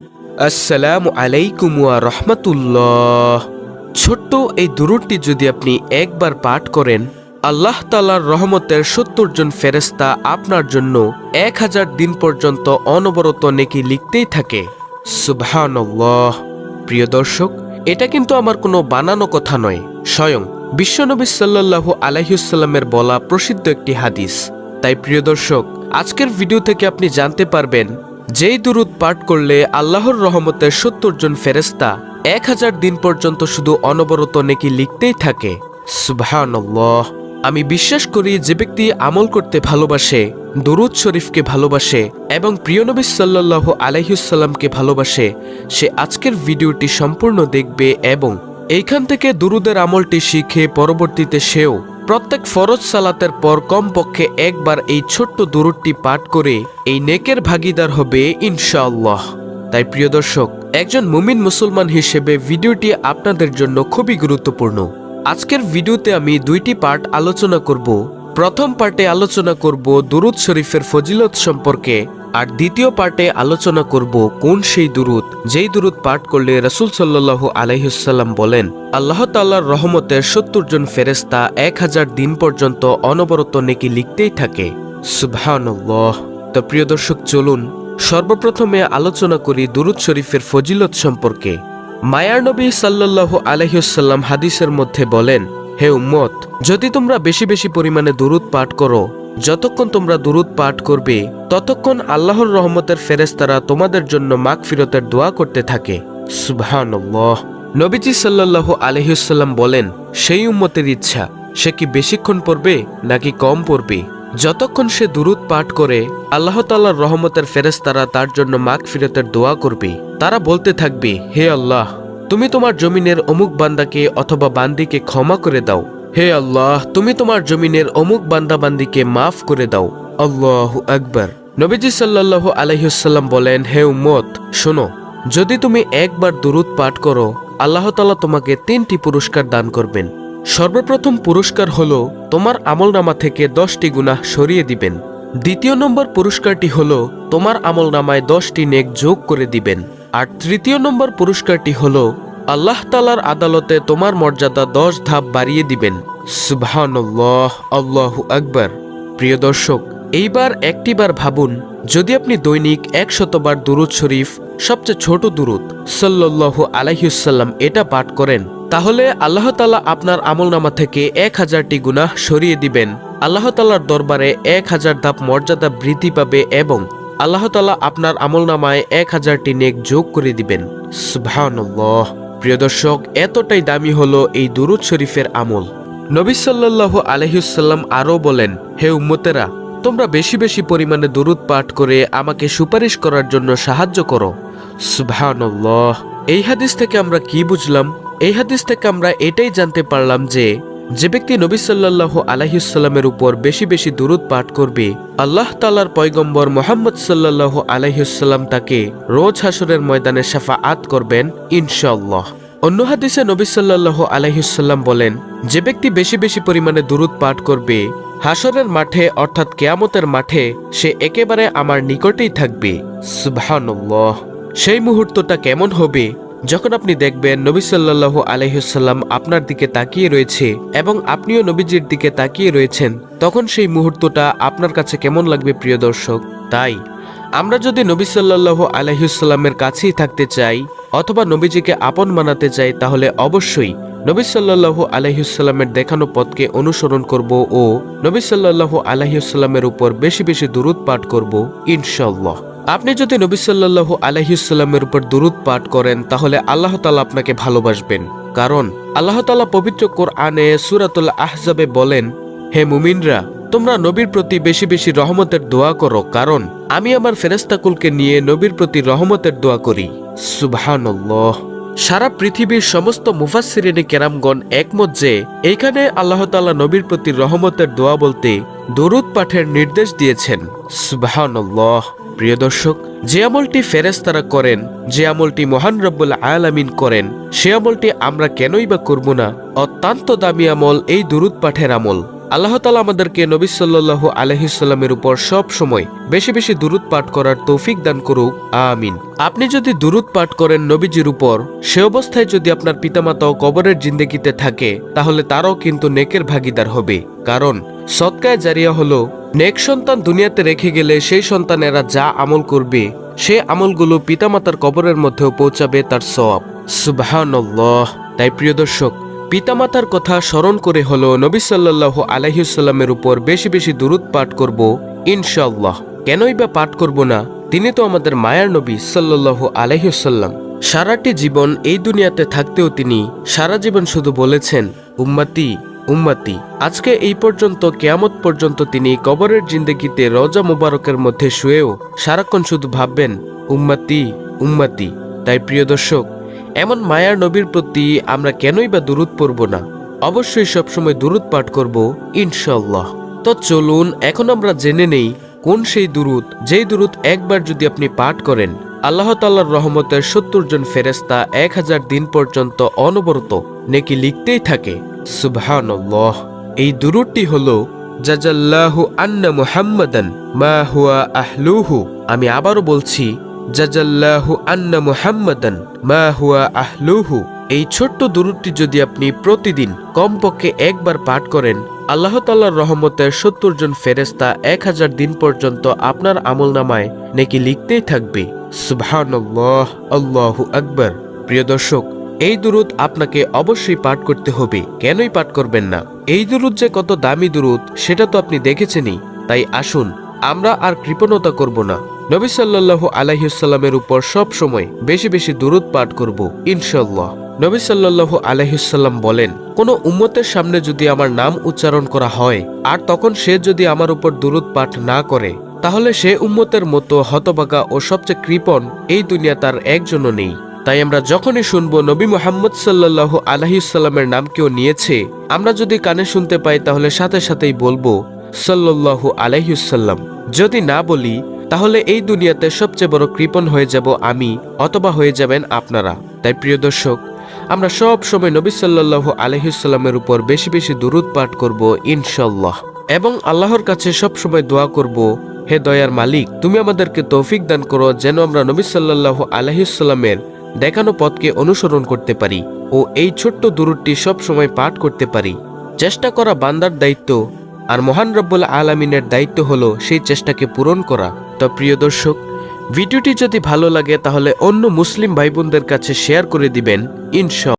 আসসালামু আলাইকুম ওয়া রাহমাতুল্লাহ। ছোট্ট এই দুরূদটি যদি আপনি একবার পাঠ করেন, আল্লাহ তাআলার রহমতের ৭০ জন ফেরেশতা আপনার জন্য ১০০০ দিন পর্যন্ত অনবরত নেকি লিখতেই থাকে। সুবহানাল্লাহ। প্রিয় দর্শক, এটা কিন্তু আমার কোনো বানানো কথা নয়, স্বয়ং বিশ্বনবী সাল্লাল্লাহু আলাইহি ওয়াসাল্লামের বলা প্রসিদ্ধ একটি হাদিস। তাই প্রিয় দর্শক, আজকের ভিডিও থেকে আপনি জানতে পারবেন যেই দুরূদ পাঠ করলে আল্লাহর রহমতের ৭০ জন ফেরেশতা ১০০০ দিন পর্যন্ত শুধু অনবরত নেকি লিখতেই থাকে। সুবহানাল্লাহ। আমি বিশ্বাস করি যে ব্যক্তি আমল করতে ভালোবাসে, দুরূদ শরীফকে ভালোবাসে এবং প্রিয় নবী সাল্লাল্লাহু আলাইহি ওয়াসাল্লামকে ভালোবাসে, সে আজকের ভিডিওটি সম্পূর্ণ দেখবে এবং এইখান থেকে দুরূদের আমলটি শিখে পরবর্তীতে সেও প্রত্যেক ফরজ সালাতের পর কমপক্ষে একবার এই ছোট্ট দুরূদটি পাঠ করে এই নেকের ভাগীদার হবে ইনশাআল্লাহ। তাই প্রিয় দর্শক, একজন মুমিন মুসলমান হিসেবে ভিডিওটি আপনাদের জন্য খুবই গুরুত্বপূর্ণ। আজকের ভিডিওতে আমি দুইটি পার্ট আলোচনা করব। প্রথম পার্টে আলোচনা করব দুরূদ শরীফের ফজিলত সম্পর্কে, আর দ্বিতীয় পার্টে আলোচনা করব কোন সেই দুরূদ যেই দুরূদ পাঠ করলে রাসূল সাল্লাল্লাহু আলাইহি ওয়াসাল্লাম বলেন আল্লাহ তাআলার রহমতের ৭০ জন ফেরেশতা ১০০০ দিন পর্যন্ত অনবরত নেকি লিখতেই থাকে। সুবহানাল্লাহ। তো প্রিয় দর্শক, চলুন সর্বপ্রথমে আলোচনা করি দুরূদ শরীফের ফজিলত সম্পর্কে। মায়ার নবী সাল্লাল্লাহু আলাইহি ওয়াসাল্লাম হাদিসের মধ্যে বলেন, হে উম্মত, যদি তোমরা বেশি বেশি পরিমাণে দুরূদ পাঠ করো, যতক্ষণ তোমরা দুরূদ পাঠ করবে ততক্ষণ আল্লাহর রহমতের ফেরেশতারা তোমাদের জন্য মাগফিরতের দোয়া করতে থাকে। সুবহানাল্লাহ। নবীজি সাল্লাল্লাহু আলাইহি ওয়াসাল্লাম বলেন, সেই উম্মতের ইচ্ছা সে কি বেশিক্ষণ পড়বে নাকি কম পড়বে, যতক্ষণ সে দুরূদ পাঠ করে আল্লাহ তাআলার রহমতের ফেরেশতারা তার জন্য মাগফিরতের দোয়া করবে। তারা বলতে থাকবে, হে আল্লাহ, তুমি তোমার জমিনের অমুক বান্দাকে অথবা বান্দিকে ক্ষমা করে দাও। হে আল্লাহ, তুমি তোমার জমিনের অমুক বান্দা বান্দিকে মাফ করে দাও। আল্লাহু আকবার। নবীজি সাল্লাল্লাহু আলাইহি ওয়াসাল্লাম বলেন, হে উম্মত, শোনো, যদি তুমি একবার দুরূদ পাঠ করো, আল্লাহ তাআলা তোমাকে 3টি পুরস্কার দান করবেন। সর্বপ্রথম পুরস্কার হলো তোমার আমলনামা থেকে 10টি গুনাহ সরিয়ে দিবেন। দ্বিতীয় নম্বর পুরস্কারটি হলো তোমার আমলনামায় 10টি নেক যোগ করে দিবেন। আর তৃতীয় নম্বর পুরস্কারটি হলো আল্লাহ তাআলার আদালতে তোমার মর্যাদা 10 ধাপ বাড়িয়ে দিবেন। সুবহানাল্লাহ। আল্লাহু আকবার। প্রিয় দর্শক, এইবার একটিবার ভাবুন, যদি আপনি দৈনিক 100 বার দুরূদ শরীফ, সবচেয়ে ছোট দুরূদ সাল্লাল্লাহু আলাইহি ওয়াসাল্লাম, এটা পাঠ করেন, তাহলে আল্লাহ তাআলা আপনার আমলনামা থেকে 1000টি গুনাহ সরিয়ে দিবেন। আল্লাহ তাআলার দরবারে 1000 ধাপ মর্যাদা বৃদ্ধি পাবে এবং আল্লাহ তাআলা আপনার আমলনামায় 1000টি নেক যোগ করে দিবেন। সুবহানাল্লাহ। প্রিয় দর্শক, এতটাই দামি হলো এই দুরূদ শরীফের আমল। নবী সাল্লাল্লাহু আলাইহি ওয়াসাল্লাম আরও বলেন, হে উম্মতেরা, তোমরা বেশি বেশি পরিমাণে দুরূদ পাঠ করে আমাকে সুপারিশ করার জন্য সাহায্য করো। সুবহানাল্লাহ। এই হাদিস থেকে আমরা কি বুঝলাম? এই হাদিস থেকে আমরা এটাই জানতে পারলাম যে ব্যক্তি নবী সাল্লাল্লাহু আলাইহি ওয়াসাল্লামের উপর বেশি বেশি দুরূদ পাঠ করবে, আল্লাহ তাআলার পয়গম্বর মুহাম্মদ সাল্লাল্লাহু আলাইহি ওয়াসাল্লাম তাকে রোজ হাসরের ময়দানে শাফাআত করবেন ইনশাআল্লাহ। অন্য হাদিসে নবী সাল্লাল্লাহু আলাইহি ওয়াসাল্লাম বলেন, যে ব্যক্তি বেশি বেশি পরিমাণে দুরূদ পাঠ করবে, হাসরের মাঠে অর্থাৎ কিয়ামতের মাঠে সে একেবারে আমার নিকটেই থাকবে। সুবহানাল্লাহ। সেই মুহূর্তটা কেমন হবে যখন আপনি দেখবেন নবী সাল্লাল্লাহু আলাইহি ওয়াসাল্লাম আপনার দিকে তাকিয়ে রয়েছে এবং আপনিও নবীজির দিকে তাকিয়ে রয়েছেন, তখন সেই মুহূর্তটা আপনার কাছে কেমন লাগবে প্রিয় দর্শক? তাই আমরা যদি নবী সাল্লাল্লাহু আলাইহি ওয়াসাল্লামের কাছেই থাকতে চাই অথবা নবীজিকে আপন মানাতে চাই, তাহলে অবশ্যই নবী সাল্লাল্লাহু আলাইহি ওয়াসাল্লামের দেখানো পথকে অনুসরণ করব ও নবী সাল্লাল্লাহু আলাইহি ওয়াসাল্লামের উপর বেশি বেশি দুরূদ পাঠ করব ইনশাআল্লাহ। আপনি যদি নবী সাল্লাল্লাহু আলাইহি ওয়াসাল্লামের উপর দুরূদ পাঠ করেন, তাহলে আল্লাহ তাআলা আপনাকে ভালোবাসবেন। কারণ আল্লাহ তাআলা পবিত্র কোরআনে সূরাতুল আহজাবে বলেন, হে মুমিনরা, তোমরা নবীর প্রতি বেশি বেশি রহমতের দোয়া করো, কারণ আমি আমার ফেরেশতাকুলকে নিয়ে নবীর প্রতি রহমতের দোয়া করি। সুবহানাল্লাহ। সারা পৃথিবীর সমস্ত মুফাসসিরিনে কেরামগণ একমত যে এইখানে আল্লাহ তাআলা নবীর প্রতি রহমতের দোয়া বলতে দুরূদ পাঠের নির্দেশ দিয়েছেন। সুবহানাল্লাহ। প্রিয় দর্শক, যে আমলটি ফেরেশতারা করেন, যে আমলটি মহান রব্বুল আলামিন করেন, সে আমলটি আমরা কেনই বা করব না? অত্যন্ত দামি আমল এই দুরূদ পাঠের আমল। আল্লাহ তাআলা আমাদেরকে নবী সাল্লাল্লাহু আলাইহি সাল্লামের উপর সব সময় বেশি বেশি দুরূদ পাঠ করার তৌফিক দান করুক, আমিন। আপনি যদি দুরূদ পাঠ করেন নবীজির উপর, সে অবস্থায় যদি আপনার পিতামাতাও কবরের জিন্দেগিতে থাকে, তাহলে তারাও কিন্তু নেকের ভাগীদার হবে। কারণ সদকায়ে জারিয়া হলো নেক সন্তান দুনিয়াতে রেখে গেলে সেই সন্তানেরা যা আমল করবে সে আমলগুলো পিতামাতার কবরের মধ্যেও পৌঁছাবে তার সওয়াব। সুবহানাল্লাহ। তাই প্রিয় দর্শক, পিতামাতার কথা স্মরণ করে হলো নবী সাল্লাল্লাহু আলাইহি সাল্লামের উপর বেশি বেশি দুরূদ পাঠ করব ইনশাআল্লাহ। কেনই বা পাঠ করব না? তিনি তো আমাদের মায়ার নবী সাল্লাল্লাহু আলাইহি সাল্লাম। সারাটি জীবন এই দুনিয়াতে থাকতেও তিনি সারা জীবন শুধু বলেছেন উম্মতি উম্মতি। আজকে এই পর্যন্ত কিয়ামত পর্যন্ত তিনি কবরের জিন্দেগিতে রওজা মুবারকের মধ্যে শুয়েও সারাক্ষণ শুধু ভাববেন উম্মতি উম্মতি। তাই প্রিয় দর্শক, এমন মায়ার নবীর প্রতি আমরা কেনই বা দুরূদ পড়ব না? অবশ্যই সবসময় দুরূদ পাঠ করব ইনশাআল্লাহ। তো চলুন এখন আমরা জেনে নেই কোন সেই দুরূদ, যেই দুরূদ একবার যদি আপনি পাঠ করেন আল্লাহ তাআলার রহমতের ৭০ জন ফেরেশতা ১০০০ দিন পর্যন্ত অনবরত নেকি লিখতেই থাকে। সুবহানাল্লাহ। এই দুরূদটি হলো জাযাল্লাহু আন্না মুহাম্মাদান মা হুয়া আহলুহু। আমি আবারও বলছি, জাযাল্লাহু আন্না মুহাম্মাদান মা হুয়া আহলুহু। এই ছোট্ট দুরূদটি যদি আপনি প্রতিদিন কমপক্ষে একবার পাঠ করেন, আল্লাহ তাআলার রহমতের ৭০ জন ফেরেশতা ১০০০ দিন পর্যন্ত আপনার আমলনামায় নেকি লিখতেই থাকবে। সুবহানাল্লাহ, আল্লাহু আকবার। প্রিয় দর্শক, এই দুরূদ আপনাকে অবশ্যই পাঠ করতে হবে। কেনই পাঠ করবেন না? এই দুরূদ যে কত দামি দুরূদ সেটা তো আপনি দেখেছেনই। তাই আসুন আমরা আর কৃপণতা করব না, নবী সাল্লাল্লাহু আলাইহি সাল্লামের উপর সব সময় বেশি বেশি দুরূদ পাঠ করব ইনশাআল্লাহ। নবী সাল্লাল্লাহু আলাইহি সাল্লাম বলেন, কোন উম্মতের সামনে যদি আমার নাম উচ্চারণ করা হয় আর তখন সে যদি আমার উপর দুরূদ পাঠ না করে, তাহলে সে উম্মতের মতো হতভাগা ও সবচেয়ে কৃপণ এই দুনিয়া তার একজনও নেই। তাই আমরা যখনই শুনবো নবী মুহাম্মদ সাল্লাল্লাহু আলাইহি সাল্লামের নাম কেউ নিয়েছে, আমরা যদি কানে শুনতে পাই তাহলে সাথে সাথেই বলবো সাল্লাল্লাহু আলাইহি সাল্লাম। যদি না বলি তাহলে এই দুনিয়াতে সবচেয়ে বড় কৃপণ হয়ে যাব আমি, অথবা হয়ে যাবেন আপনারা। তাই প্রিয় দর্শক, আমরা সব সময় নবী সাল্লাল্লাহু আলাইহি সাল্লামের উপর বেশি বেশি দুরূদ পাঠ করব ইনশাআল্লাহ, এবং আল্লাহর কাছে সব সময় দোয়া করব, হে দয়ার মালিক, তুমি আমাদেরকে তৌফিক দান করো যেন আমরা নবী সাল্লাল্লাহু আলাইহি সাল্লামের দেখানো পথকে অনুসরণ করতে পারি ও এই ছোট্ট দুরূদটি সব সময় পাঠ করতে পারি। চেষ্টা করা বান্দার দায়িত্ব, আর মহান রব্বুল আলামিনের দায়িত্ব হলো সেই চেষ্টাকে পূরণ করা। তো প্রিয় দর্শক, ভিডিওটি যদি ভালো লাগে তাহলে অন্য মুসলিম ভাই বোনদের কাছে শেয়ার করে দিবেন ইনশাআল্লাহ।